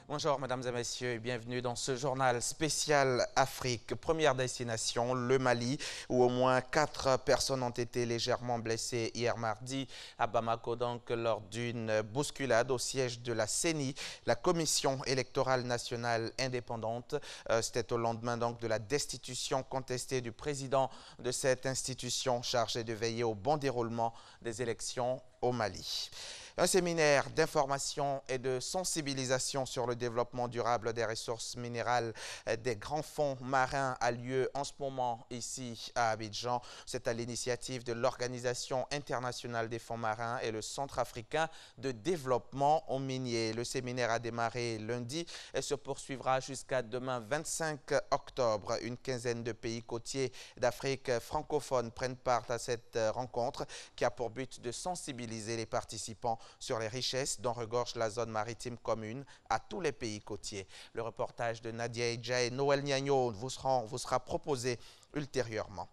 Bonjour mesdames et messieurs et bienvenue dans ce journal spécial Afrique. Première destination, le Mali, où au moins 4 personnes ont été légèrement blessées hier mardi à Bamako, donc lors d'une bousculade au siège de la CENI, la Commission électorale nationale indépendante. C'était au lendemain donc de la destitution contestée du président de cette institution chargée de veiller au bon déroulement des élections au Mali. Un séminaire d'information et de sensibilisation sur le développement durable des ressources minérales des grands fonds marins a lieu en ce moment ici à Abidjan. C'est à l'initiative de l'Organisation internationale des fonds marins et le Centre africain de développement au minier. Le séminaire a démarré lundi et se poursuivra jusqu'à demain 25 octobre. Une quinzaine de pays côtiers d'Afrique francophone prennent part à cette rencontre qui a pour but de sensibiliser les participants sur les richesses dont regorge la zone maritime commune à tous les pays côtiers. Le reportage de Nadia Eja et Noël Niagno vous sera proposé ultérieurement.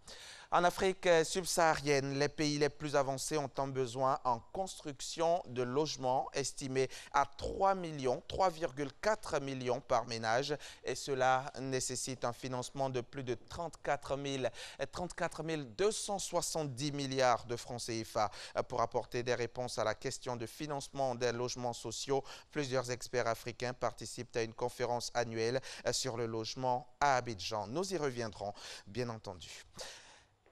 En Afrique subsaharienne, les pays les plus avancés ont un besoin en construction de logements estimé à 3,4 millions par ménage et cela nécessite un financement de plus de 34 270 milliards de francs CFA. Pour apporter des réponses à la question de financement des logements sociaux, plusieurs experts africains participent à une conférence annuelle sur le logement à Abidjan. Nous y reviendrons, bien entendu.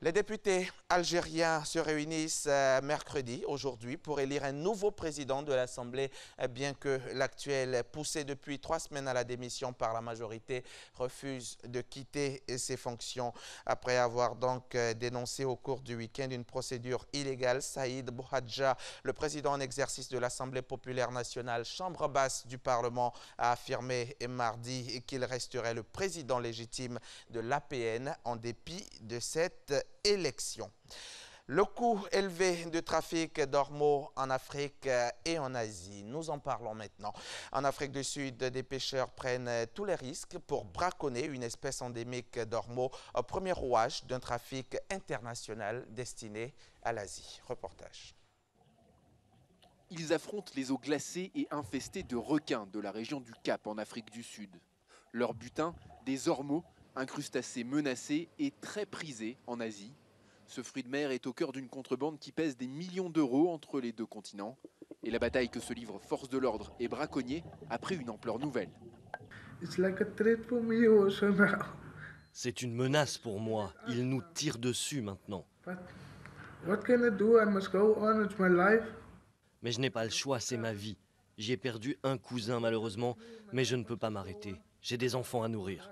Les députés algériens se réunissent mercredi, aujourd'hui, pour élire un nouveau président de l'Assemblée, bien que l'actuel, poussé depuis 3 semaines à la démission par la majorité, refuse de quitter ses fonctions. Après avoir donc dénoncé au cours du week-end une procédure illégale, Saïd Bouhadja, le président en exercice de l'Assemblée populaire nationale, chambre basse du Parlement, a affirmé mardi qu'il resterait le président légitime de l'APN en dépit de cette élection. Le coût élevé de trafic d'ormeaux en Afrique et en Asie. Nous en parlons maintenant. En Afrique du Sud, des pêcheurs prennent tous les risques pour braconner une espèce endémique d'ormeaux, premier rouage d'un trafic international destiné à l'Asie. Reportage. Ils affrontent les eaux glacées et infestées de requins de la région du Cap en Afrique du Sud. Leur butin, des ormeaux, un crustacé menacé et très prisé en Asie. Ce fruit de mer est au cœur d'une contrebande qui pèse des millions d'euros entre les deux continents. Et la bataille que se livrent forces de l'ordre et braconniers a pris une ampleur nouvelle. C'est une menace pour moi. Ils nous tirent dessus maintenant. Mais je n'ai pas le choix, c'est ma vie. J'ai perdu un cousin malheureusement, mais je ne peux pas m'arrêter. J'ai des enfants à nourrir.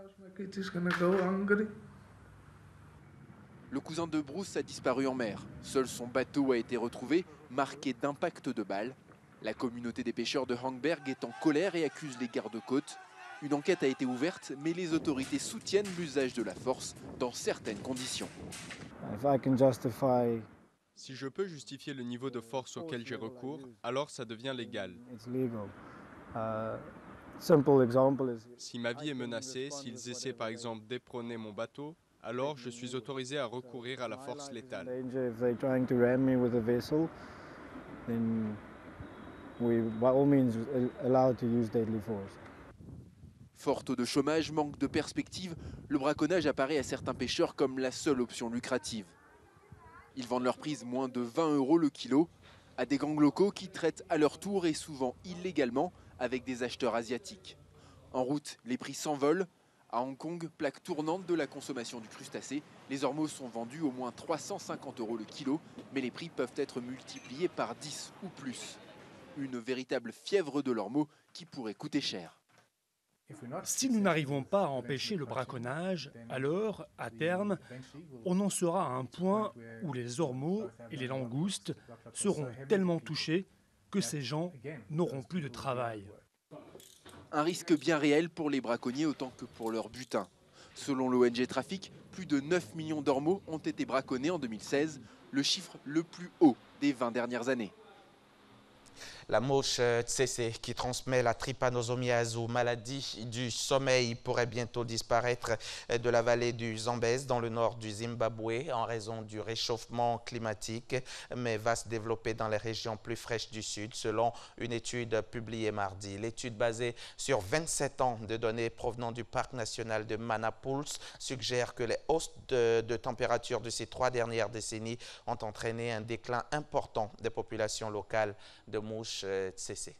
Le cousin de Bruce a disparu en mer. Seul son bateau a été retrouvé, marqué d'impacts de balles. La communauté des pêcheurs de Hangberg est en colère et accuse les gardes-côtes. Une enquête a été ouverte, mais les autorités soutiennent l'usage de la force dans certaines conditions. Si je peux justifier le niveau de force auquel j'ai recours, alors ça devient légal. Si ma vie est menacée, s'ils essaient par exemple d'éperonner mon bateau, alors je suis autorisé à recourir à la force létale. Fort taux de chômage, manque de perspective, le braconnage apparaît à certains pêcheurs comme la seule option lucrative. Ils vendent leur prise moins de 20 € le kilo à des gangs locaux qui traitent à leur tour et souvent illégalement avec des acheteurs asiatiques. En route, les prix s'envolent. À Hong Kong, plaque tournante de la consommation du crustacé, les ormeaux sont vendus au moins 350 € le kilo, mais les prix peuvent être multipliés par 10 ou plus. Une véritable fièvre de l'ormeau qui pourrait coûter cher. Si nous n'arrivons pas à empêcher le braconnage, alors, à terme, on en sera à un point où les ormeaux et les langoustes seront tellement touchés que ces gens n'auront plus de travail. Un risque bien réel pour les braconniers autant que pour leur butin. Selon l'ONG Trafic, plus de 9 millions d'ormeaux ont été braconnés en 2016, le chiffre le plus haut des 20 dernières années. La mouche tsetse qui transmet la trypanosomiase ou maladie du sommeil pourrait bientôt disparaître de la vallée du Zambèze dans le nord du Zimbabwe en raison du réchauffement climatique, mais va se développer dans les régions plus fraîches du sud selon une étude publiée mardi. L'étude basée sur 27 ans de données provenant du parc national de Manapulse suggère que les hausses de température de ces 3 dernières décennies ont entraîné un déclin important des populations locales de mouches tsetse.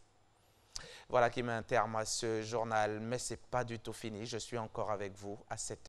Voilà qui met un terme à ce journal, mais ce n'est pas du tout fini. Je suis encore avec vous à 7h.